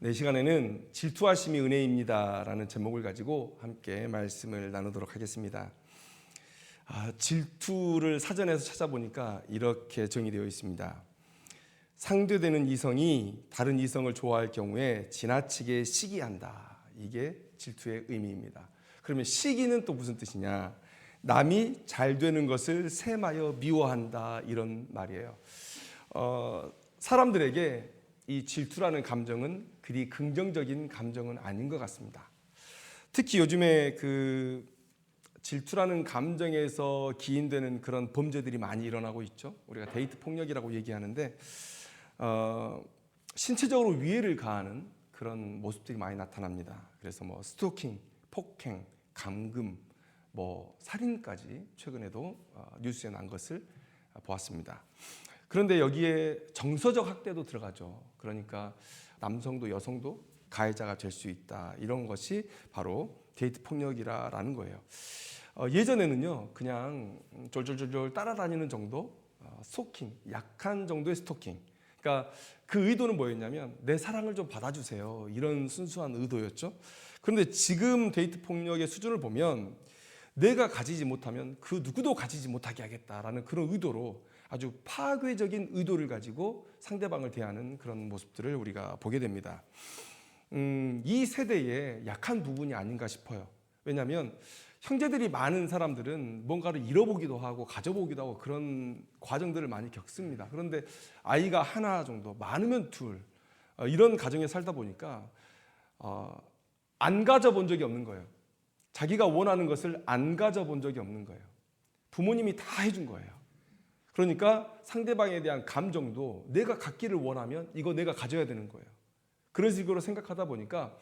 네, 이 시간에는 질투하심이 은혜입니다 라는 제목을 가지고 함께 말씀을 나누도록 하겠습니다. 질투를 사전에서 찾아보니까 이렇게 정의되어 있습니다. 상대되는 이성이 다른 이성을 좋아할 경우에 지나치게 시기한다. 이게 질투의 의미입니다. 그러면 시기는 또 무슨 뜻이냐? 남이 잘 되는 것을 셈하여 미워한다, 이런 말이에요. 사람들에게 이 질투라는 감정은 그리 긍정적인 감정은 아닌 것 같습니다. 특히 요즘에 그 질투라는 감정에서 기인되는 그런 범죄들이 많이 일어나고 있죠. 우리가 데이트 폭력이라고 얘기하는데 신체적으로 위해를 가하는 그런 모습들이 많이 나타납니다. 그래서 스토킹, 폭행, 감금, 살인까지 최근에도 뉴스에 난 것을 보았습니다. 그런데 여기에 정서적 학대도 들어가죠. 그러니까 남성도 여성도 가해자가 될 수 있다. 이런 것이 바로 데이트 폭력이라는 거예요. 예전에는요, 그냥 쫄쫄쫄쫄 따라다니는 정도, 스토킹, 약한 정도의 스토킹. 그러니까 그 의도는 뭐였냐면 내 사랑을 좀 받아주세요. 이런 순수한 의도였죠. 그런데 지금 데이트 폭력의 수준을 보면 내가 가지지 못하면 그 누구도 가지지 못하게 하겠다라는 그런 의도로 아주 파괴적인 의도를 가지고 상대방을 대하는 그런 모습들을 우리가 보게 됩니다. 이 세대의 약한 부분이 아닌가 싶어요. 왜냐하면 형제들이 많은 사람들은 뭔가를 잃어보기도 하고 가져보기도 하고 그런 과정들을 많이 겪습니다. 그런데 아이가 하나 정도, 많으면 둘, 이런 가정에 살다 보니까 안 가져본 적이 없는 거예요. 자기가 원하는 것을 안 가져본 적이 없는 거예요. 부모님이 다 해준 거예요. 그러니까 상대방에 대한 감정도 내가 갖기를 원하면 이거 내가 가져야 되는 거예요. 그런 식으로 생각하다 보니까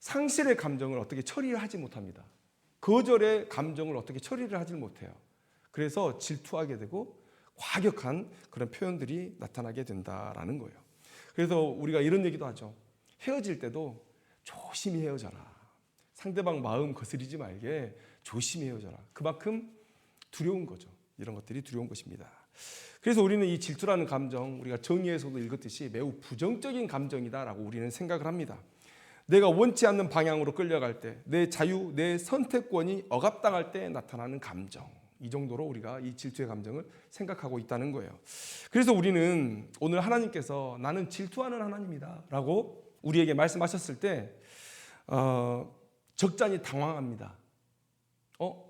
상실의 감정을 어떻게 처리를 하지 못합니다. 거절의 감정을 어떻게 처리를 하지 못해요. 그래서 질투하게 되고 과격한 그런 표현들이 나타나게 된다라는 거예요. 그래서 우리가 이런 얘기도 하죠. 헤어질 때도 조심히 헤어져라. 상대방 마음 거스리지 말게 조심히 헤어져라. 그만큼 두려운 거죠. 이런 것들이 두려운 것입니다. 그래서 우리는 이 질투라는 감정, 우리가 정의에서도 읽었듯이 매우 부정적인 감정이다라고 우리는 생각을 합니다. 내가 원치 않는 방향으로 끌려갈 때, 내 자유, 내 선택권이 억압당할 때 나타나는 감정, 이 정도로 우리가 이 질투의 감정을 생각하고 있다는 거예요. 그래서 우리는 오늘 하나님께서 나는 질투하는 하나님이다 라고 우리에게 말씀하셨을 때 적잖이 당황합니다.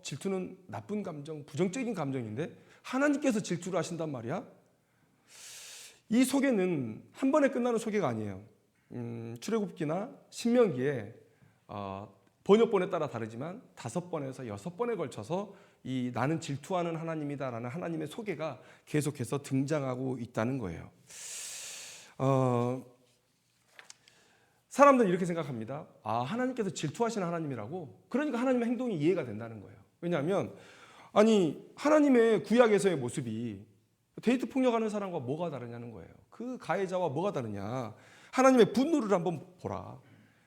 질투는 나쁜 감정, 부정적인 감정인데 하나님께서 질투를 하신단 말이야? 이 소개는 한 번에 끝나는 소개가 아니에요. 출애굽기나 신명기에 번역본에 따라 다르지만 5번에서 6번에 걸쳐서 이 나는 질투하는 하나님이다라는 하나님의 소개가 계속해서 등장하고 있다는 거예요. 사람들은 이렇게 생각합니다. 하나님께서 질투하시는 하나님이라고? 그러니까 하나님의 행동이 이해가 된다는 거예요. 왜냐하면 하나님의 구약에서의 모습이 데이트 폭력하는 사람과 뭐가 다르냐는 거예요. 그 가해자와 뭐가 다르냐. 하나님의 분노를 한번 보라.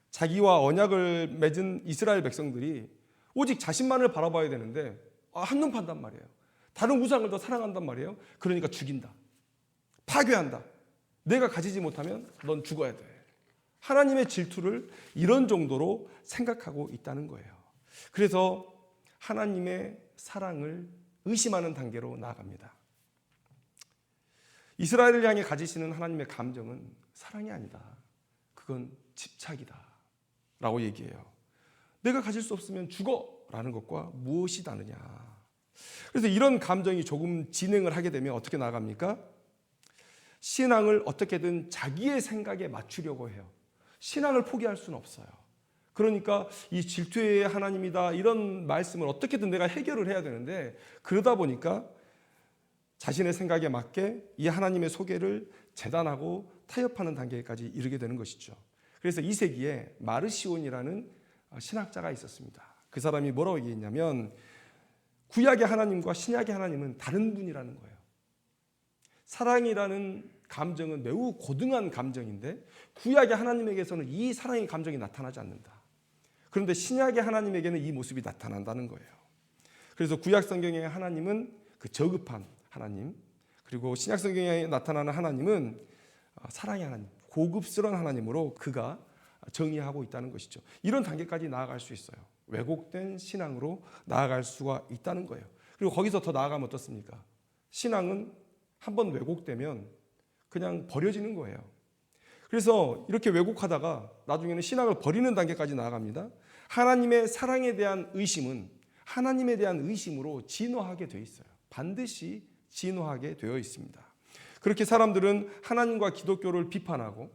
자기와 언약을 맺은 이스라엘 백성들이 오직 자신만을 바라봐야 되는데 한눈 판단 말이에요. 다른 우상을 더 사랑한단 말이에요. 그러니까 죽인다. 파괴한다. 내가 가지지 못하면 넌 죽어야 돼. 하나님의 질투를 이런 정도로 생각하고 있다는 거예요. 그래서 하나님의 사랑을 의심하는 단계로 나아갑니다. 이스라엘을 향해 가지시는 하나님의 감정은 사랑이 아니다. 그건 집착이다 라고 얘기해요. 내가 가질 수 없으면 죽어 라는 것과 무엇이 다르냐. 그래서 이런 감정이 조금 진행을 하게 되면 어떻게 나아갑니까? 신앙을 어떻게든 자기의 생각에 맞추려고 해요. 신앙을 포기할 수는 없어요. 그러니까 이 질투의 하나님이다 이런 말씀을 어떻게든 내가 해결을 해야 되는데 그러다 보니까 자신의 생각에 맞게 이 하나님의 소개를 재단하고 타협하는 단계까지 이르게 되는 것이죠. 그래서 2세기에 마르시온이라는 신학자가 있었습니다. 그 사람이 뭐라고 얘기했냐면 구약의 하나님과 신약의 하나님은 다른 분이라는 거예요. 사랑이라는 감정은 매우 고등한 감정인데 구약의 하나님에게서는 이 사랑의 감정이 나타나지 않는다. 그런데 신약의 하나님에게는 이 모습이 나타난다는 거예요. 그래서 구약 성경의 하나님은 그 저급한 하나님, 그리고 신약 성경에 나타나는 하나님은 사랑의 하나님, 고급스러운 하나님으로 그가 정의하고 있다는 것이죠. 이런 단계까지 나아갈 수 있어요. 왜곡된 신앙으로 나아갈 수가 있다는 거예요. 그리고 거기서 더 나아가면 어떻습니까? 신앙은 한번 왜곡되면 그냥 버려지는 거예요. 그래서 이렇게 왜곡하다가 나중에는 신앙을 버리는 단계까지 나아갑니다. 하나님의 사랑에 대한 의심은 하나님에 대한 의심으로 진화하게 되어 있어요. 반드시 진화하게 되어 있습니다. 그렇게 사람들은 하나님과 기독교를 비판하고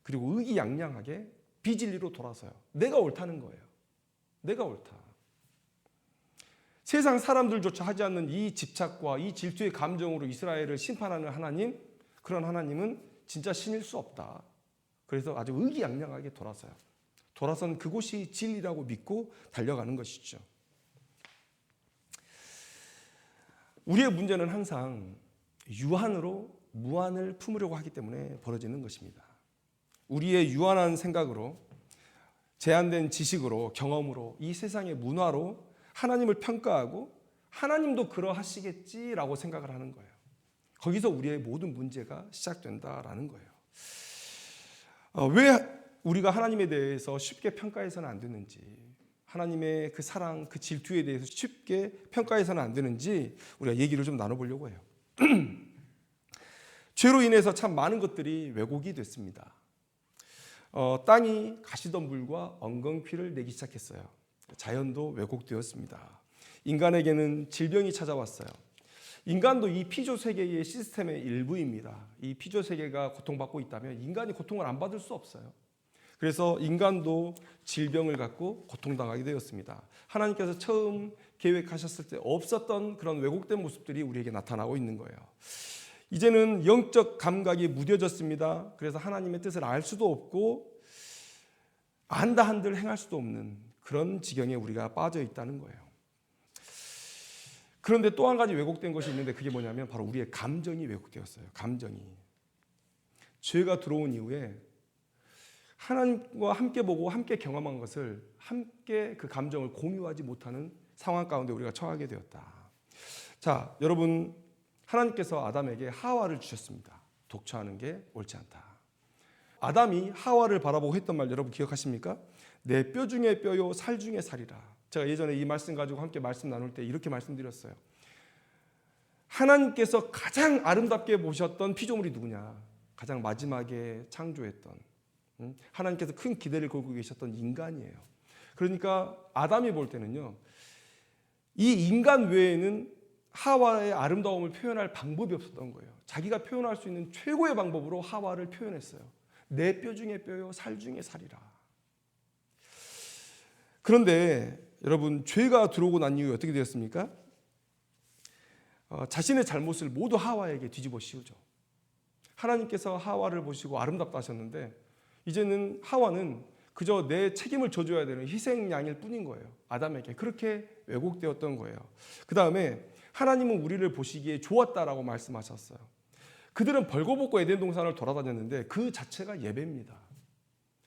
그리고 의기양양하게 비진리로 돌아서요. 내가 옳다는 거예요. 내가 옳다. 세상 사람들조차 하지 않는 이 집착과 이 질투의 감정으로 이스라엘을 심판하는 하나님, 그런 하나님은 진짜 신일 수 없다. 그래서 아주 의기양양하게 돌아서요. 돌아선 그곳이 진리라고 믿고 달려가는 것이죠. 우리의 문제는 항상 유한으로 무한을 품으려고 하기 때문에 벌어지는 것입니다. 우리의 유한한 생각으로 제한된 지식으로 경험으로 이 세상의 문화로 하나님을 평가하고 하나님도 그러하시겠지라고 생각을 하는 거예요. 거기서 우리의 모든 문제가 시작된다라는 거예요. 왜 우리가 하나님에 대해서 쉽게 평가해서는 안 되는지, 하나님의 그 사랑, 그 질투에 대해서 쉽게 평가해서는 안 되는지 우리가 얘기를 좀 나눠보려고 해요. 죄로 인해서 참 많은 것들이 왜곡이 됐습니다. 땅이 가시덤불과 엉겅퀴를 내기 시작했어요. 자연도 왜곡되었습니다. 인간에게는 질병이 찾아왔어요. 인간도 이 피조세계의 시스템의 일부입니다. 이 피조세계가 고통받고 있다면 인간이 고통을 안 받을 수 없어요. 그래서 인간도 질병을 갖고 고통당하게 되었습니다. 하나님께서 처음 계획하셨을 때 없었던 그런 왜곡된 모습들이 우리에게 나타나고 있는 거예요. 이제는 영적 감각이 무뎌졌습니다. 그래서 하나님의 뜻을 알 수도 없고 안다 한들 행할 수도 없는 그런 지경에 우리가 빠져 있다는 거예요. 그런데 또 한 가지 왜곡된 것이 있는데 그게 뭐냐면 바로 우리의 감정이 왜곡되었어요. 감정이. 죄가 들어온 이후에 하나님과 함께 보고 함께 경험한 것을 함께 그 감정을 공유하지 못하는 상황 가운데 우리가 처하게 되었다. 자, 여러분, 하나님께서 아담에게 하와를 주셨습니다. 독처하는 게 옳지 않다. 아담이 하와를 바라보고 했던 말 여러분 기억하십니까? 내 뼈 중에 뼈요 살 중에 살이라. 제가 예전에 이 말씀 가지고 함께 말씀 나눌 때 이렇게 말씀드렸어요. 하나님께서 가장 아름답게 보셨던 피조물이 누구냐? 가장 마지막에 창조했던, 하나님께서 큰 기대를 걸고 계셨던 인간이에요. 그러니까 아담이 볼 때는요, 이 인간 외에는 하와의 아름다움을 표현할 방법이 없었던 거예요. 자기가 표현할 수 있는 최고의 방법으로 하와를 표현했어요. 내 뼈 중에 뼈요 살 중에 살이라. 그런데 여러분, 죄가 들어오고 난 이후에 어떻게 되었습니까? 자신의 잘못을 모두 하와에게 뒤집어 씌우죠. 하나님께서 하와를 보시고 아름답다 하셨는데 이제는 하와는 그저 내 책임을 져줘야 되는 희생양일 뿐인 거예요. 아담에게 그렇게 왜곡되었던 거예요. 그 다음에 하나님은 우리를 보시기에 좋았다라고 말씀하셨어요. 그들은 벌거벗고 에덴 동산을 돌아다녔는데 그 자체가 예배입니다.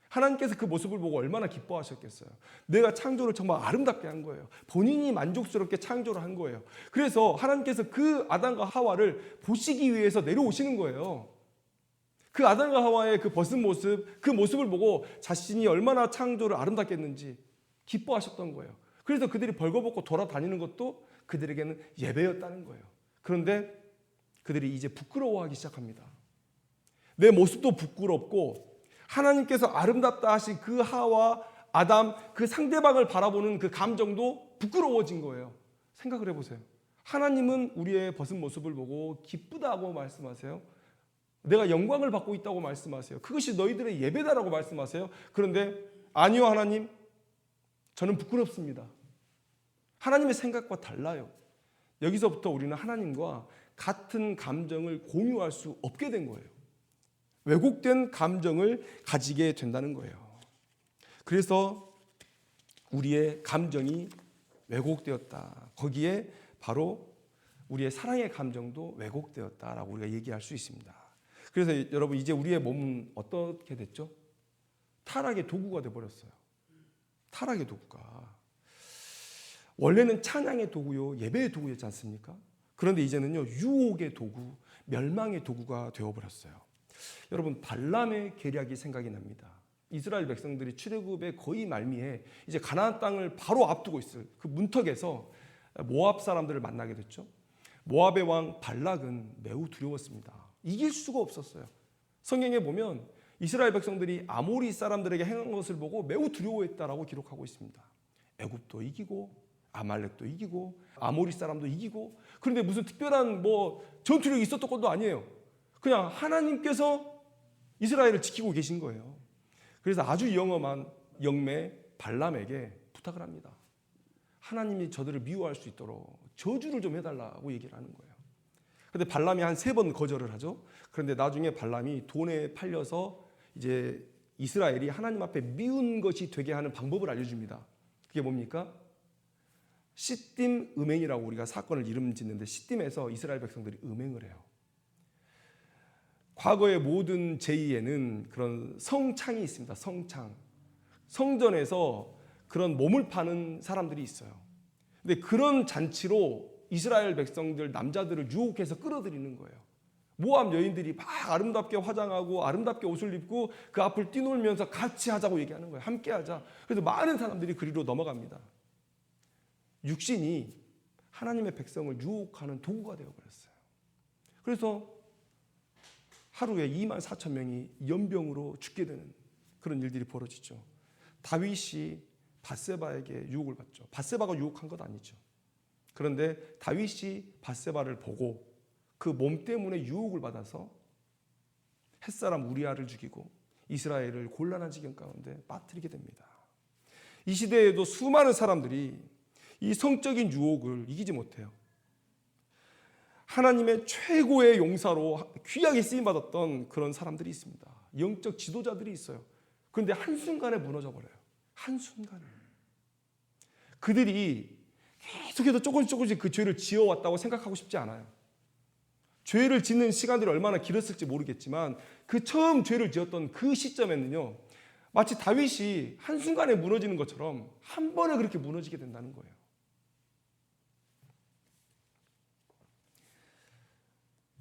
하나님께서 그 모습을 보고 얼마나 기뻐하셨겠어요. 내가 창조를 정말 아름답게 한 거예요. 본인이 만족스럽게 창조를 한 거예요. 그래서 하나님께서 그 아담과 하와를 보시기 위해서 내려오시는 거예요. 그 아담과 하와의 그 벗은 모습, 그 모습을 보고 자신이 얼마나 창조를 아름답게 했는지 기뻐하셨던 거예요. 그래서 그들이 벌거벗고 돌아다니는 것도 그들에게는 예배였다는 거예요. 그런데 그들이 이제 부끄러워하기 시작합니다. 내 모습도 부끄럽고 하나님께서 아름답다 하신 그 하와, 아담, 그 상대방을 바라보는 그 감정도 부끄러워진 거예요. 생각을 해보세요. 하나님은 우리의 벗은 모습을 보고 기쁘다고 말씀하세요. 내가 영광을 받고 있다고 말씀하세요. 그것이 너희들의 예배다라고 말씀하세요. 그런데 아니요, 하나님, 저는 부끄럽습니다. 하나님의 생각과 달라요. 여기서부터 우리는 하나님과 같은 감정을 공유할 수 없게 된 거예요. 왜곡된 감정을 가지게 된다는 거예요. 그래서 우리의 감정이 왜곡되었다. 거기에 바로 우리의 사랑의 감정도 왜곡되었다라고 우리가 얘기할 수 있습니다. 그래서 여러분, 이제 우리의 몸은 어떻게 됐죠? 타락의 도구가 되어버렸어요. 타락의 도구가. 원래는 찬양의 도구요, 예배의 도구였지 않습니까? 그런데 이제는요, 유혹의 도구, 멸망의 도구가 되어버렸어요. 여러분, 발람의 계략이 생각이 납니다. 이스라엘 백성들이 출애굽의 거의 말미에 이제 가나안 땅을 바로 앞두고 있을 그 문턱에서 모압 사람들을 만나게 됐죠. 모압의 왕 발락은 매우 두려웠습니다. 이길 수가 없었어요. 성경에 보면 이스라엘 백성들이 아모리 사람들에게 행한 것을 보고 매우 두려워했다라고 기록하고 있습니다. 애굽도 이기고 아말렉도 이기고 아모리 사람도 이기고, 그런데 무슨 특별한 전투력이 있었던 것도 아니에요. 그냥 하나님께서 이스라엘을 지키고 계신 거예요. 그래서 아주 영험한 영매 발람에게 부탁을 합니다. 하나님이 저들을 미워할 수 있도록 저주를 좀 해달라고 얘기를 하는 거예요. 그런데 발람이 한 3번 거절을 하죠. 그런데 나중에 발람이 돈에 팔려서 이제 이스라엘이 하나님 앞에 미운 것이 되게 하는 방법을 알려줍니다. 그게 뭡니까? 시딤 음행이라고 우리가 사건을 이름 짓는데, 시딤에서 이스라엘 백성들이 음행을 해요. 과거의 모든 제의에는 그런 성창이 있습니다. 성창. 성전에서 그런 몸을 파는 사람들이 있어요. 근데 그런 잔치로 이스라엘 백성들 남자들을 유혹해서 끌어들이는 거예요. 모압 여인들이 막 아름답게 화장하고 아름답게 옷을 입고 그 앞을 뛰놀면서 같이 하자고 얘기하는 거예요. 함께 하자. 그래서 많은 사람들이 그리로 넘어갑니다. 육신이 하나님의 백성을 유혹하는 도구가 되어버렸어요. 그래서 하루에 24,000명이 연병으로 죽게 되는 그런 일들이 벌어지죠. 다윗이 밧세바에게 유혹을 받죠. 밧세바가 유혹한 것 아니죠. 그런데 다윗이 밧세바를 보고 그 몸 때문에 유혹을 받아서 햇사람 우리아를 죽이고 이스라엘을 곤란한 지경 가운데 빠뜨리게 됩니다. 이 시대에도 수많은 사람들이 이 성적인 유혹을 이기지 못해요. 하나님의 최고의 용사로 귀하게 쓰임받았던 그런 사람들이 있습니다. 영적 지도자들이 있어요. 그런데 한순간에 무너져 버려요. 한순간에. 그들이 계속해서 조금씩 그 죄를 지어왔다고 생각하고 싶지 않아요. 죄를 짓는 시간들이 얼마나 길었을지 모르겠지만 그 처음 죄를 지었던 그 시점에는요, 마치 다윗이 한순간에 무너지는 것처럼 한 번에 그렇게 무너지게 된다는 거예요.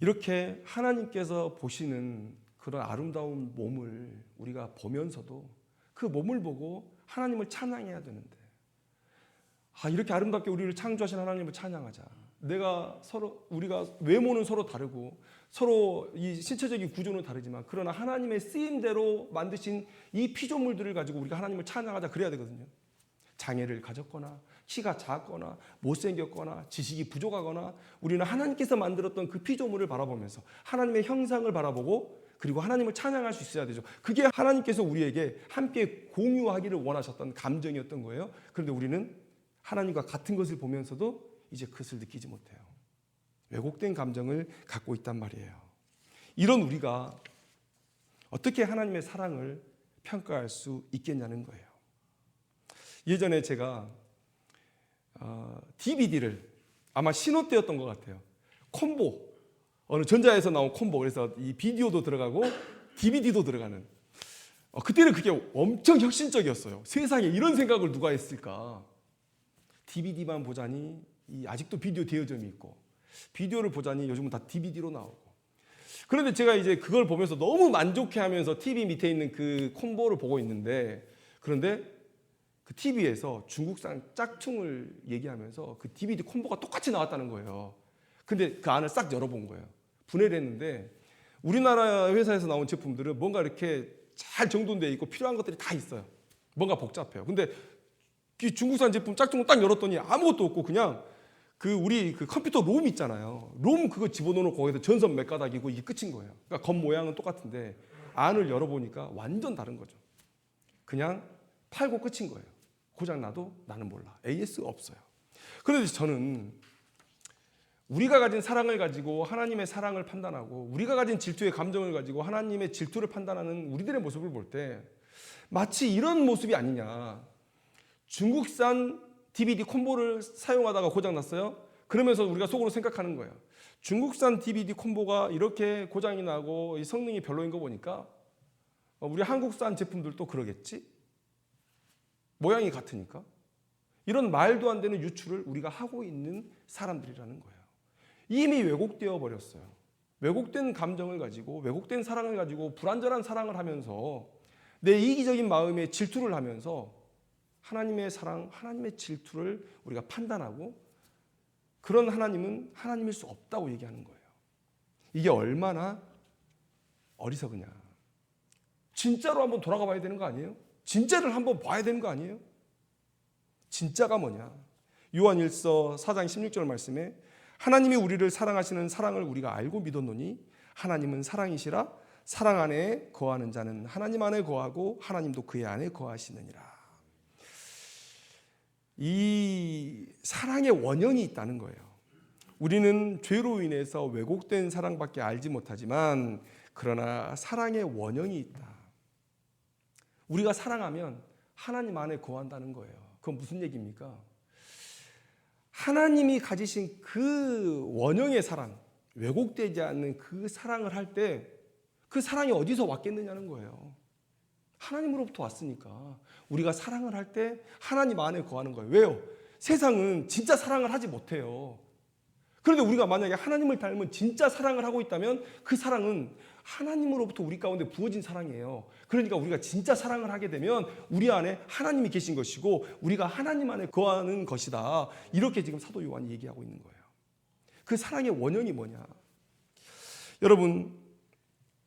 이렇게 하나님께서 보시는 그런 아름다운 몸을 우리가 보면서도 그 몸을 보고 하나님을 찬양해야 되는데, 이렇게 아름답게 우리를 창조하신 하나님을 찬양하자. 우리가 외모는 서로 다르고 서로 이 신체적인 구조는 다르지만 그러나 하나님의 쓰임대로 만드신 이 피조물들을 가지고 우리가 하나님을 찬양하자, 그래야 되거든요. 장애를 가졌거나 키가 작거나 못생겼거나 지식이 부족하거나 우리는 하나님께서 만들었던 그 피조물을 바라보면서 하나님의 형상을 바라보고 그리고 하나님을 찬양할 수 있어야 되죠. 그게 하나님께서 우리에게 함께 공유하기를 원하셨던 감정이었던 거예요. 그런데 우리는 하나님과 같은 것을 보면서도 이제 그것을 느끼지 못해요. 왜곡된 감정을 갖고 있단 말이에요. 이런 우리가 어떻게 하나님의 사랑을 평가할 수 있겠냐는 거예요. 예전에 제가 DVD를 아마 신혼 때였던 것 같아요. 콤보, 어느 전자에서 나온 콤보, 그래서 이 비디오도 들어가고 DVD도 들어가는, 그때는 그게 엄청 혁신적이었어요. 세상에 이런 생각을 누가 했을까. DVD만 보자니 아직도 비디오 대여점이 있고, 비디오를 보자니 요즘은 다 DVD로 나오고. 그런데 제가 이제 그걸 보면서 너무 만족해하면서 TV 밑에 있는 그 콤보를 보고 있는데, 그런데 그 TV에서 중국산 짝퉁을 얘기하면서 그 DVD 콤보가 똑같이 나왔다는 거예요. 근데 그 안을 싹 열어본 거예요. 분해를 했는데 우리나라 회사에서 나온 제품들은 뭔가 이렇게 잘 정돈되어 있고 필요한 것들이 다 있어요. 뭔가 복잡해요. 근데 이 중국산 제품 짝퉁을 딱 열었더니 아무것도 없고 그냥 우리 컴퓨터 롬 있잖아요. 롬 그거 집어넣는 거기서 전선 몇 가닥이고 이게 끝인 거예요. 그러니까 겉 모양은 똑같은데 안을 열어보니까 완전 다른 거죠. 그냥 팔고 끝인 거예요. 고장 나도 나는 몰라. AS 없어요. 그런데 저는 우리가 가진 사랑을 가지고 하나님의 사랑을 판단하고 우리가 가진 질투의 감정을 가지고 하나님의 질투를 판단하는 우리들의 모습을 볼 때 마치 이런 모습이 아니냐. 중국산 DVD 콤보를 사용하다가 고장 났어요. 그러면서 우리가 속으로 생각하는 거예요. 중국산 DVD 콤보가 이렇게 고장이 나고 이 성능이 별로인 거 보니까 우리 한국산 제품들도 그러겠지? 모양이 같으니까. 이런 말도 안 되는 유추를 우리가 하고 있는 사람들이라는 거예요. 이미 왜곡되어 버렸어요. 왜곡된 감정을 가지고 왜곡된 사랑을 가지고 불완전한 사랑을 하면서 내 이기적인 마음에 질투를 하면서 하나님의 사랑, 하나님의 질투를 우리가 판단하고 그런 하나님은 하나님일 수 없다고 얘기하는 거예요. 이게 얼마나 어리석으냐. 진짜로 한번 돌아가 봐야 되는 거 아니에요? 진짜를 한번 봐야 되는 거 아니에요? 진짜가 뭐냐? 요한일서 4장 16절 말씀에 하나님이 우리를 사랑하시는 사랑을 우리가 알고 믿었노니 하나님은 사랑이시라. 사랑 안에 거하는 자는 하나님 안에 거하고 하나님도 그의 안에 거하시느니라. 이 사랑의 원형이 있다는 거예요. 우리는 죄로 인해서 왜곡된 사랑밖에 알지 못하지만 그러나 사랑의 원형이 있다. 우리가 사랑하면 하나님 안에 거한다는 거예요. 그건 무슨 얘기입니까? 하나님이 가지신 그 원형의 사랑, 왜곡되지 않는 그 사랑을 할 때 그 사랑이 어디서 왔겠느냐는 거예요. 하나님으로부터 왔으니까 우리가 사랑을 할 때 하나님 안에 거하는 거예요. 왜요? 세상은 진짜 사랑을 하지 못해요. 그런데 우리가 만약에 하나님을 닮은 진짜 사랑을 하고 있다면 그 사랑은 하나님으로부터 우리 가운데 부어진 사랑이에요. 그러니까 우리가 진짜 사랑을 하게 되면 우리 안에 하나님이 계신 것이고 우리가 하나님 안에 거하는 것이다. 이렇게 지금 사도 요한이 얘기하고 있는 거예요. 그 사랑의 원형이 뭐냐? 여러분,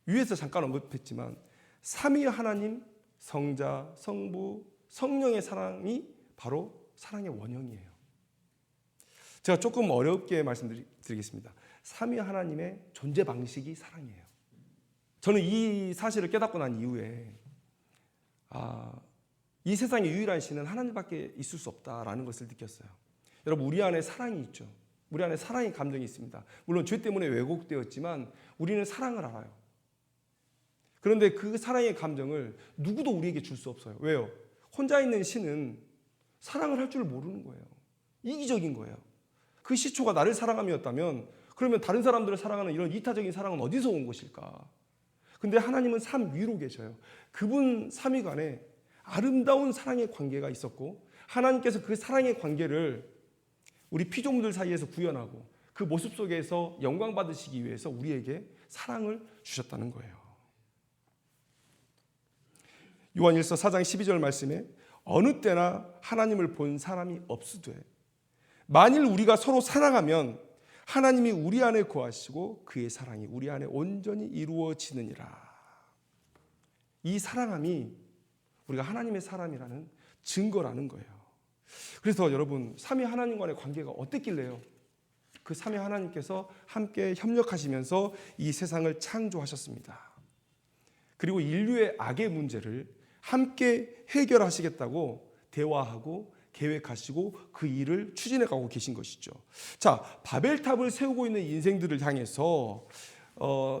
위에서 잠깐 언급했지만 삼위 하나님, 성자, 성부, 성령의 사랑이 바로 사랑의 원형이에요. 제가 조금 어렵게 말씀드리겠습니다. 삼위 하나님의 존재 방식이 사랑이에요. 저는 이 사실을 깨닫고 난 이후에 이 세상의 유일한 신은 하나님밖에 있을 수 없다라는 것을 느꼈어요. 여러분, 우리 안에 사랑이 있죠. 우리 안에 사랑의 감정이 있습니다. 물론 죄 때문에 왜곡되었지만 우리는 사랑을 알아요. 그런데 그 사랑의 감정을 누구도 우리에게 줄 수 없어요. 왜요? 혼자 있는 신은 사랑을 할 줄 모르는 거예요. 이기적인 거예요. 그 시초가 나를 사랑함이었다면 그러면 다른 사람들을 사랑하는 이런 이타적인 사랑은 어디서 온 것일까? 근데 하나님은 삼위로 계셔요. 그분 삼위 간에 아름다운 사랑의 관계가 있었고 하나님께서 그 사랑의 관계를 우리 피조물들 사이에서 구현하고 그 모습 속에서 영광 받으시기 위해서 우리에게 사랑을 주셨다는 거예요. 요한일서 4장 12절 말씀에 어느 때나 하나님을 본 사람이 없으되 만일 우리가 서로 사랑하면 하나님이 우리 안에 거하시고 그의 사랑이 우리 안에 온전히 이루어지느니라. 이 사랑함이 우리가 하나님의 사람이라는 증거라는 거예요. 그래서 여러분, 삼위 하나님과의 관계가 어땠길래요? 그 삼위 하나님께서 함께 협력하시면서 이 세상을 창조하셨습니다. 그리고 인류의 악의 문제를 함께 해결하시겠다고 대화하고 계획하시고 그 일을 추진해 가고 계신 것이죠. 자, 바벨탑을 세우고 있는 인생들을 향해서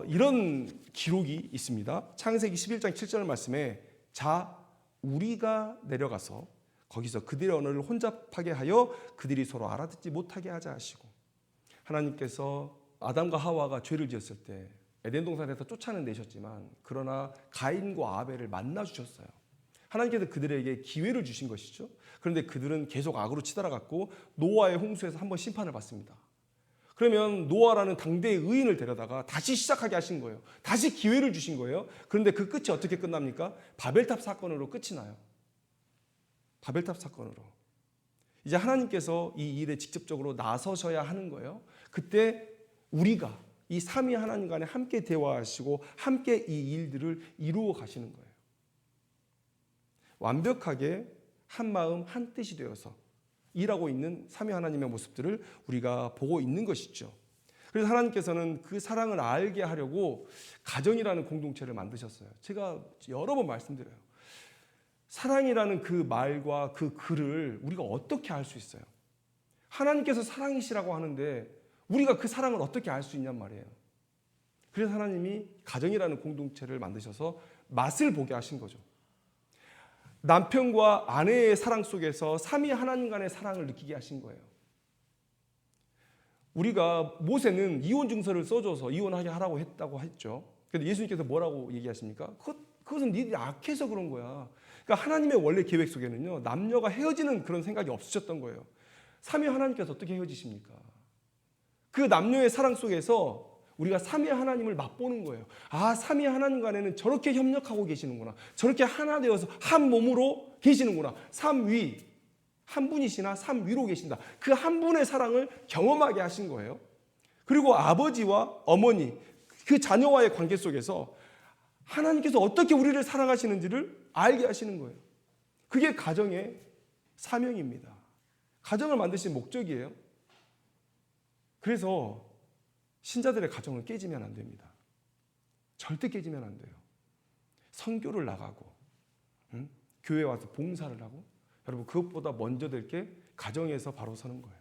이런 기록이 있습니다. 창세기 11장 7절 말씀에 자, 우리가 내려가서 거기서 그들의 언어를 혼잡하게 하여 그들이 서로 알아듣지 못하게 하자 하시고, 하나님께서 아담과 하와가 죄를 지었을 때 에덴 동산에서 쫓아는 내셨지만 그러나 가인과 아벨을 만나 주셨어요. 하나님께서 그들에게 기회를 주신 것이죠. 그런데 그들은 계속 악으로 치달아갔고 노아의 홍수에서 한번 심판을 받습니다. 그러면 노아라는 당대의 의인을 데려다가 다시 시작하게 하신 거예요. 다시 기회를 주신 거예요. 그런데 그 끝이 어떻게 끝납니까? 바벨탑 사건으로 끝이 나요. 바벨탑 사건으로. 이제 하나님께서 이 일에 직접적으로 나서셔야 하는 거예요. 그때 우리가 이 삼위 하나님 간에 함께 대화하시고 함께 이 일들을 이루어 가시는 거예요. 완벽하게 한 마음 한 뜻이 되어서 일하고 있는 삼위 하나님의 모습들을 우리가 보고 있는 것이죠. 그래서 하나님께서는 그 사랑을 알게 하려고 가정이라는 공동체를 만드셨어요. 제가 여러 번 말씀드려요. 사랑이라는 그 말과 그 글을 우리가 어떻게 알 수 있어요? 하나님께서 사랑이시라고 하는데 우리가 그 사랑을 어떻게 알 수 있냔 말이에요. 그래서 하나님이 가정이라는 공동체를 만드셔서 맛을 보게 하신 거죠. 남편과 아내의 사랑 속에서 삼위 하나님 간의 사랑을 느끼게 하신 거예요. 우리가 모세는 이혼 증서를 써줘서 이혼하게 하라고 했다고 했죠. 그런데 예수님께서 뭐라고 얘기하십니까? 그것은 니들이 악해서 그런 거야. 그러니까 하나님의 원래 계획 속에는요, 남녀가 헤어지는 그런 생각이 없으셨던 거예요. 삼위 하나님께서 어떻게 헤어지십니까? 그 남녀의 사랑 속에서 우리가 삼위 하나님을 맛보는 거예요. 아, 삼위 하나님 간에는 저렇게 협력하고 계시는구나. 저렇게 하나 되어서 한 몸으로 계시는구나. 삼위, 한 분이시나 삼위로 계신다. 그 한 분의 사랑을 경험하게 하신 거예요. 그리고 아버지와 어머니, 그 자녀와의 관계 속에서 하나님께서 어떻게 우리를 사랑하시는지를 알게 하시는 거예요. 그게 가정의 사명입니다. 가정을 만드신 목적이에요. 그래서 신자들의 가정은 깨지면 안 됩니다. 절대 깨지면 안 돼요. 선교를 나가고 교회에 와서 봉사를 하고, 여러분 그것보다 먼저 될 게 가정에서 바로 서는 거예요.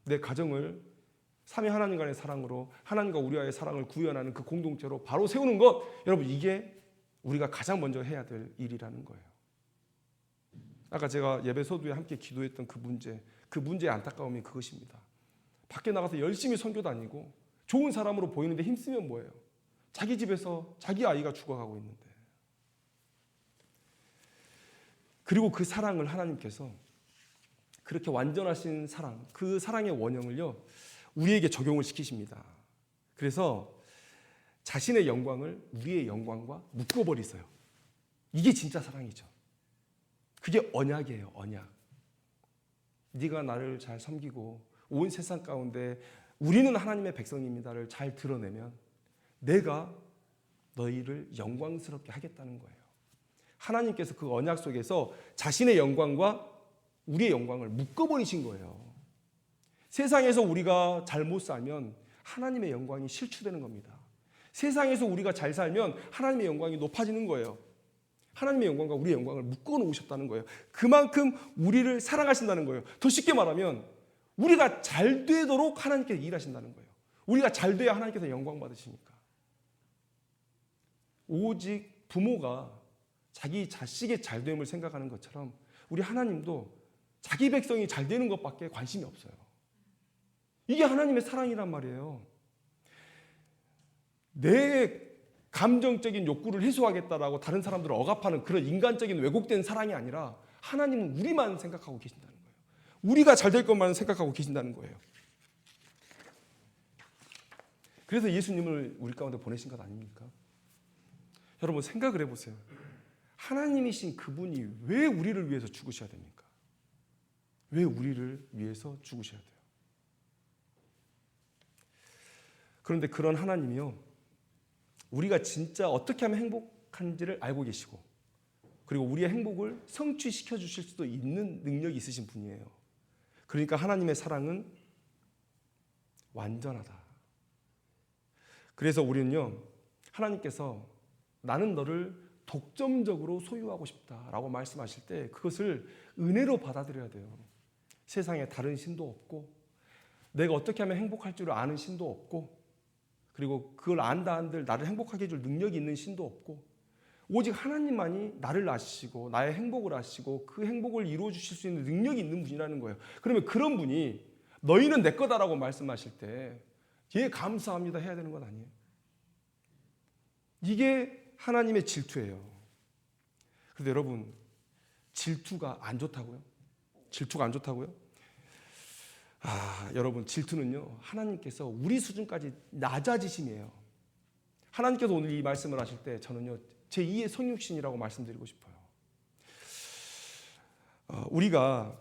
내 가정을 삼위 하나님 간의 사랑으로 하나님과 우리와의 사랑을 구현하는 그 공동체로 바로 세우는 것, 여러분 이게 우리가 가장 먼저 해야 될 일이라는 거예요. 아까 제가 예배 서두에 함께 기도했던 그 문제의 안타까움이 그것입니다. 밖에 나가서 열심히 선교 다니고 좋은 사람으로 보이는데 힘쓰면 뭐예요? 자기 집에서 자기 아이가 죽어가고 있는데. 그리고 그 사랑을 하나님께서 그렇게 완전하신 사랑, 그 사랑의 원형을요 우리에게 적용을 시키십니다. 그래서 자신의 영광을 우리의 영광과 묶어버리세요. 이게 진짜 사랑이죠. 그게 언약이에요. 언약. 네가 나를 잘 섬기고 온 세상 가운데 우리는 하나님의 백성입니다를 잘 드러내면 내가 너희를 영광스럽게 하겠다는 거예요. 하나님께서 그 언약 속에서 자신의 영광과 우리의 영광을 묶어버리신 거예요. 세상에서 우리가 잘못 살면 하나님의 영광이 실추되는 겁니다. 세상에서 우리가 잘 살면 하나님의 영광이 높아지는 거예요. 하나님의 영광과 우리의 영광을 묶어 놓으셨다는 거예요. 그만큼 우리를 사랑하신다는 거예요. 더 쉽게 말하면 우리가 잘 되도록 하나님께서 일하신다는 거예요. 우리가 잘 돼야 하나님께서 영광 받으시니까. 오직 부모가 자기 자식의 잘됨을 생각하는 것처럼 우리 하나님도 자기 백성이 잘 되는 것밖에 관심이 없어요. 이게 하나님의 사랑이란 말이에요. 내 감정적인 욕구를 해소하겠다라고 다른 사람들을 억압하는 그런 인간적인 왜곡된 사랑이 아니라 하나님은 우리만 생각하고 계신다는 거예요. 우리가 잘 될 것만 생각하고 계신다는 거예요. 그래서 예수님을 우리 가운데 보내신 것 아닙니까? 여러분 생각을 해보세요. 하나님이신 그분이 왜 우리를 위해서 죽으셔야 됩니까? 왜 우리를 위해서 죽으셔야 돼요? 그런데 그런 하나님이요, 우리가 진짜 어떻게 하면 행복한지를 알고 계시고, 그리고 우리의 행복을 성취시켜 주실 수도 있는 능력이 있으신 분이에요. 그러니까 하나님의 사랑은 완전하다. 그래서 우리는요, 하나님께서 나는 너를 독점적으로 소유하고 싶다라고 말씀하실 때 그것을 은혜로 받아들여야 돼요. 세상에 다른 신도 없고, 내가 어떻게 하면 행복할 줄 아는 신도 없고, 그리고 그걸 안다 한들 나를 행복하게 해줄 능력이 있는 신도 없고, 오직 하나님만이 나를 아시고 나의 행복을 아시고 그 행복을 이루어 주실 수 있는 능력이 있는 분이라는 거예요. 그러면 그런 분이 너희는 내 거다라고 말씀하실 때 예 감사합니다 해야 되는 건 아니에요. 이게 하나님의 질투예요. 그런데 여러분, 질투가 안 좋다고요? 질투가 안 좋다고요? 여러분, 질투는요, 하나님께서 우리 수준까지 낮아지심이에요. 하나님께서 오늘 이 말씀을 하실 때 저는요, 제2의 성육신이라고 말씀드리고 싶어요. 우리가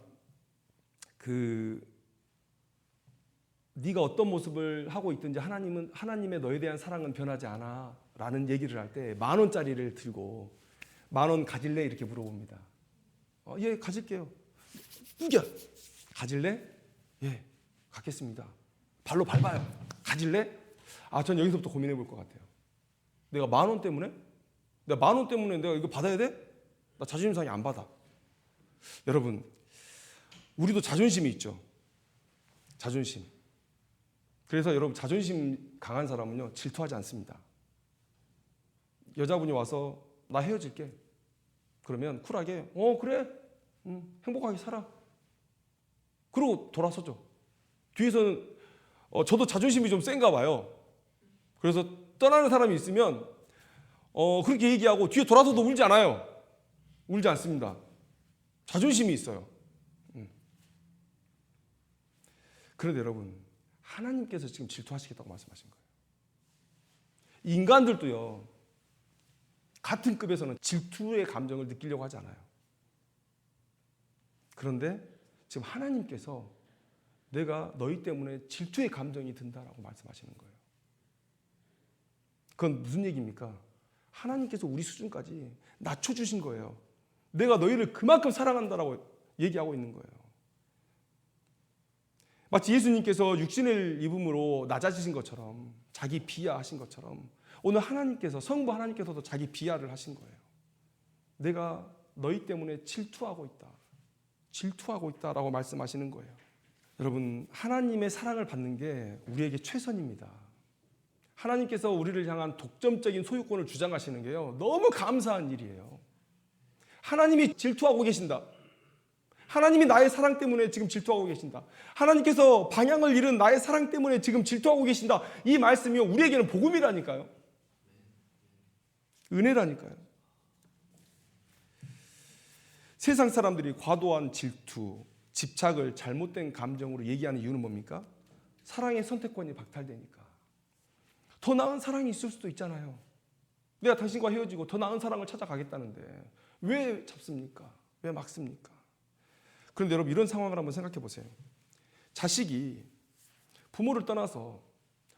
네가 어떤 모습을 하고 있든지 하나님의 너에 대한 사랑은 변하지 않아 라는 얘기를 할 때 10,000원짜리를 들고 10,000원 가질래? 이렇게 물어봅니다. 예, 가질게요. 우겨! 가질래? 예, 갖겠습니다. 발로 밟아요. 가질래? 전 여기서부터 고민해 볼 것 같아요. 내가 10,000원 때문에? 내가 10,000원 때문에 내가 이거 받아야 돼? 나 자존심 상해 안 받아. 여러분, 우리도 자존심이 있죠. 자존심. 그래서 여러분, 자존심 강한 사람은요, 질투하지 않습니다. 여자분이 와서 나 헤어질게. 그러면 쿨하게 그래? 행복하게 살아. 그러고 돌아서죠. 뒤에서는 저도 자존심이 좀 센가 봐요. 그래서 떠나는 사람이 있으면 그렇게 얘기하고 뒤에 돌아서도 울지 않아요. 울지 않습니다. 자존심이 있어요. 그런데 여러분, 하나님께서 지금 질투하시겠다고 말씀하신 거예요. 인간들도요, 같은 급에서는 질투의 감정을 느끼려고 하지 않아요. 그런데 지금 하나님께서 내가 너희 때문에 질투의 감정이 든다라고 말씀하시는 거예요. 그건 무슨 얘기입니까? 하나님께서 우리 수준까지 낮춰주신 거예요. 내가 너희를 그만큼 사랑한다라고 얘기하고 있는 거예요. 마치 예수님께서 육신을 입음으로 낮아지신 것처럼, 자기 비하하신 것처럼, 오늘 하나님께서, 성부 하나님께서도 자기 비하를 하신 거예요. 내가 너희 때문에 질투하고 있다라고 말씀하시는 거예요. 여러분, 하나님의 사랑을 받는 게 우리에게 최선입니다. 하나님께서 우리를 향한 독점적인 소유권을 주장하시는 게요, 너무 감사한 일이에요. 하나님이 질투하고 계신다. 하나님이 나의 사랑 때문에 지금 질투하고 계신다. 하나님께서 방향을 잃은 나의 사랑 때문에 지금 질투하고 계신다. 이 말씀이 우리에게는 복음이라니까요. 은혜라니까요. 세상 사람들이 과도한 질투, 집착을 잘못된 감정으로 얘기하는 이유는 뭡니까? 사랑의 선택권이 박탈되니까. 더 나은 사랑이 있을 수도 있잖아요. 내가 당신과 헤어지고 더 나은 사랑을 찾아가겠다는데 왜 잡습니까? 왜 막습니까? 그런데 여러분, 이런 상황을 한번 생각해 보세요. 자식이 부모를 떠나서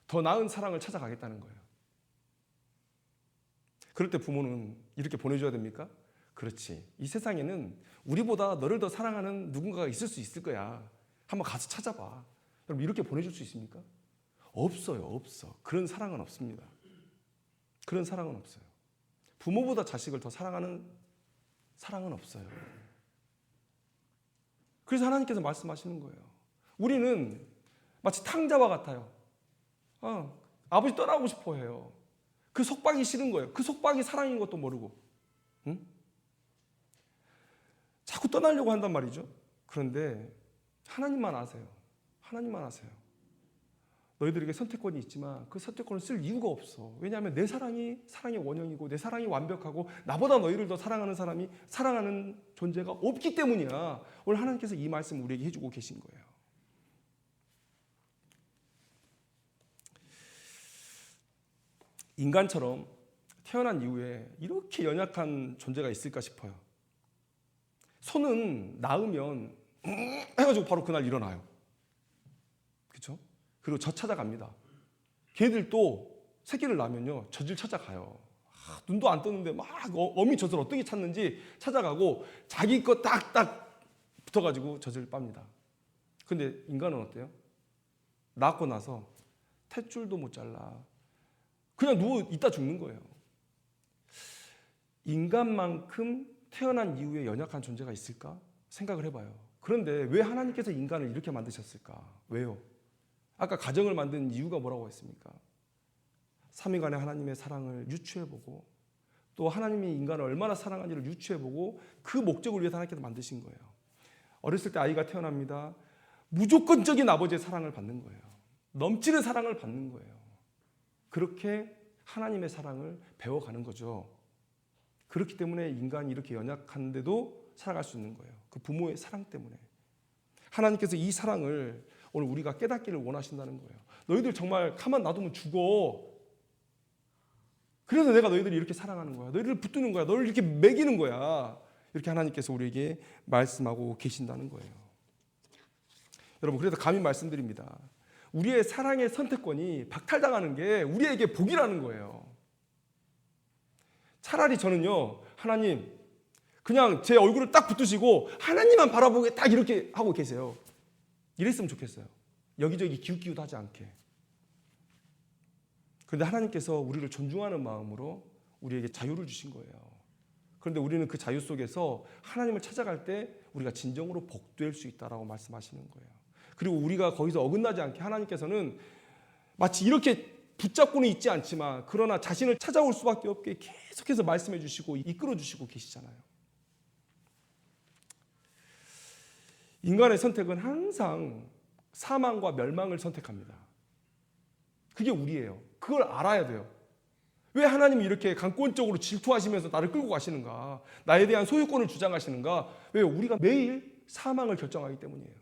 더 나은 사랑을 찾아가겠다는 거예요. 그럴 때 부모는 이렇게 보내줘야 됩니까? 그렇지. 이 세상에는 우리보다 너를 더 사랑하는 누군가가 있을 수 있을 거야. 한번 가서 찾아봐. 여러분, 이렇게 보내줄 수 있습니까? 없어요. 없어. 그런 사랑은 없습니다. 그런 사랑은 없어요. 부모보다 자식을 더 사랑하는 사랑은 없어요. 그래서 하나님께서 말씀하시는 거예요. 우리는 마치 탕자와 같아요. 아버지 떠나고 싶어 해요. 그 속박이 싫은 거예요. 그 속박이 사랑인 것도 모르고. 응? 자꾸 떠나려고 한단 말이죠. 그런데 하나님만 아세요. 하나님만 아세요. 너희들에게 선택권이 있지만 그 선택권을 쓸 이유가 없어. 왜냐하면 내 사랑이 사랑의 원형이고 내 사랑이 완벽하고 나보다 너희를 더 사랑하는 사람이 사랑하는 존재가 없기 때문이야. 오늘 하나님께서 이 말씀을 우리에게 해주고 계신 거예요. 인간처럼 태어난 이후에 이렇게 연약한 존재가 있을까 싶어요. 소는 낳으면 해가지고 바로 그날 일어나요. 그렇죠? 그리고 젖 찾아갑니다. 걔들도 새끼를 낳으면요, 젖을 찾아가요. 눈도 안 떴는데 막 어미 젖을 어떻게 찾는지 찾아가고 자기 거 딱딱 붙어가지고 젖을 빱니다. 근데 인간은 어때요? 낳고 나서 탯줄도 못 잘라. 그냥 누워 있다 죽는 거예요. 인간만큼 태어난 이후에 연약한 존재가 있을까? 생각을 해봐요. 그런데 왜 하나님께서 인간을 이렇게 만드셨을까? 왜요? 아까 가정을 만든 이유가 뭐라고 했습니까? 삼위간의 하나님의 사랑을 유추해보고 또 하나님이 인간을 얼마나 사랑하는지를 유추해보고 그 목적을 위해서 하나님께서 만드신 거예요. 어렸을 때 아이가 태어납니다. 무조건적인 아버지의 사랑을 받는 거예요. 넘치는 사랑을 받는 거예요. 그렇게 하나님의 사랑을 배워가는 거죠. 그렇기 때문에 인간이 이렇게 연약한데도 살아갈 수 있는 거예요. 그 부모의 사랑 때문에. 하나님께서 이 사랑을 오늘 우리가 깨닫기를 원하신다는 거예요. 너희들 정말 가만 놔두면 죽어. 그래서 내가 너희들을 이렇게 사랑하는 거야. 너희들을 붙드는 거야. 너를 이렇게 먹이는 거야. 이렇게 하나님께서 우리에게 말씀하고 계신다는 거예요. 여러분, 그래서 감히 말씀드립니다. 우리의 사랑의 선택권이 박탈당하는 게 우리에게 복이라는 거예요. 차라리 저는요, 하나님, 그냥 제 얼굴을 딱 붙드시고 하나님만 바라보게 딱 이렇게 하고 계세요. 이랬으면 좋겠어요. 여기저기 기웃기웃하지 않게. 그런데 하나님께서 우리를 존중하는 마음으로 우리에게 자유를 주신 거예요. 그런데 우리는 그 자유 속에서 하나님을 찾아갈 때 우리가 진정으로 복될 수 있다라고 말씀하시는 거예요. 그리고 우리가 거기서 어긋나지 않게 하나님께서는 마치 이렇게 붙잡고는 있지 않지만 그러나 자신을 찾아올 수밖에 없게 계속해서 말씀해 주시고 이끌어 주시고 계시잖아요. 인간의 선택은 항상 사망과 멸망을 선택합니다. 그게 우리예요. 그걸 알아야 돼요. 왜 하나님이 이렇게 강권적으로 질투하시면서 나를 끌고 가시는가? 나에 대한 소유권을 주장하시는가? 왜요? 우리가 매일 사망을 결정하기 때문이에요.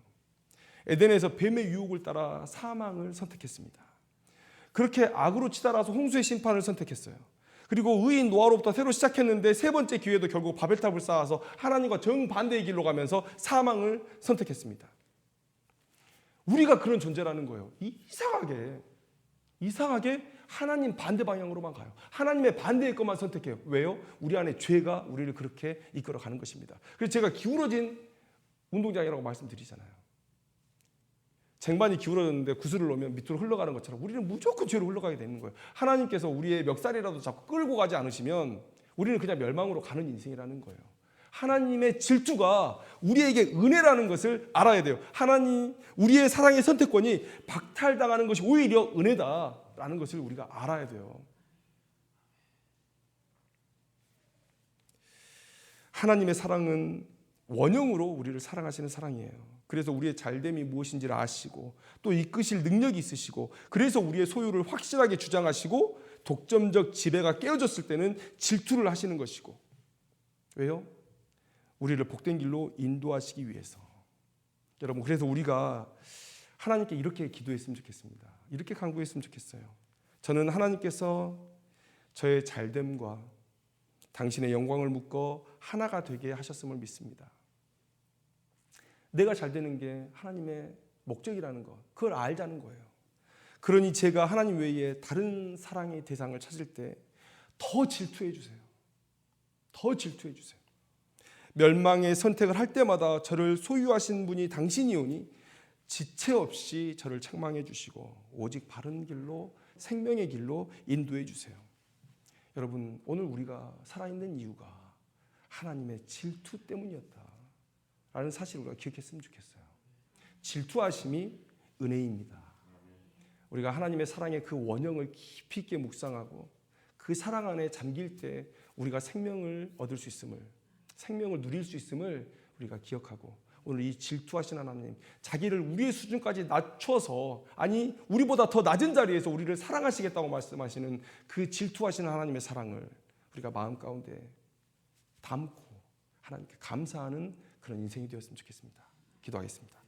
에덴에서 뱀의 유혹을 따라 사망을 선택했습니다. 그렇게 악으로 치달아서 홍수의 심판을 선택했어요. 그리고 의인 노아로부터 새로 시작했는데 세 번째 기회도 결국 바벨탑을 쌓아서 하나님과 정반대의 길로 가면서 사망을 선택했습니다. 우리가 그런 존재라는 거예요. 이상하게 하나님 반대 방향으로만 가요. 하나님의 반대의 것만 선택해요. 왜요? 우리 안에 죄가 우리를 그렇게 이끌어가는 것입니다. 그래서 제가 기울어진 운동장이라고 말씀드리잖아요. 쟁반이 기울어졌는데 구슬을 놓으면 밑으로 흘러가는 것처럼 우리는 무조건 죄로 흘러가게 되는 거예요. 하나님께서 우리의 멱살이라도 자꾸 끌고 가지 않으시면 우리는 그냥 멸망으로 가는 인생이라는 거예요. 하나님의 질투가 우리에게 은혜라는 것을 알아야 돼요. 하나님, 우리의 사랑의 선택권이 박탈당하는 것이 오히려 은혜다라는 것을 우리가 알아야 돼요. 하나님의 사랑은 원형으로 우리를 사랑하시는 사랑이에요. 그래서 우리의 잘됨이 무엇인지를 아시고 또 이끄실 능력이 있으시고 그래서 우리의 소유를 확실하게 주장하시고 독점적 지배가 깨어졌을 때는 질투를 하시는 것이고 왜요? 우리를 복된 길로 인도하시기 위해서. 여러분, 그래서 우리가 하나님께 이렇게 기도했으면 좋겠습니다. 이렇게 간구했으면 좋겠어요. 저는 하나님께서 저의 잘됨과 당신의 영광을 묶어 하나가 되게 하셨음을 믿습니다. 내가 잘 되는 게 하나님의 목적이라는 것, 그걸 알자는 거예요. 그러니 제가 하나님 외에 다른 사랑의 대상을 찾을 때 더 질투해 주세요. 더 질투해 주세요. 멸망의 선택을 할 때마다 저를 소유하신 분이 당신이오니 지체 없이 저를 책망해 주시고 오직 바른 길로 생명의 길로 인도해 주세요. 여러분, 오늘 우리가 살아있는 이유가 하나님의 질투 때문이었다라는 사실을 우리가 기억했으면 좋겠어요. 질투하심이 은혜입니다. 우리가 하나님의 사랑의 그 원형을 깊이 있게 묵상하고 그 사랑 안에 잠길 때 우리가 생명을 얻을 수 있음을, 생명을 누릴 수 있음을 우리가 기억하고 오늘 이 질투하신 하나님, 자기를 우리의 수준까지 낮춰서 아니 우리보다 더 낮은 자리에서 우리를 사랑하시겠다고 말씀하시는 그 질투하시는 하나님의 사랑을 우리가 마음 가운데 담고 하나님께 감사하는 그런 인생이 되었으면 좋겠습니다. 기도하겠습니다.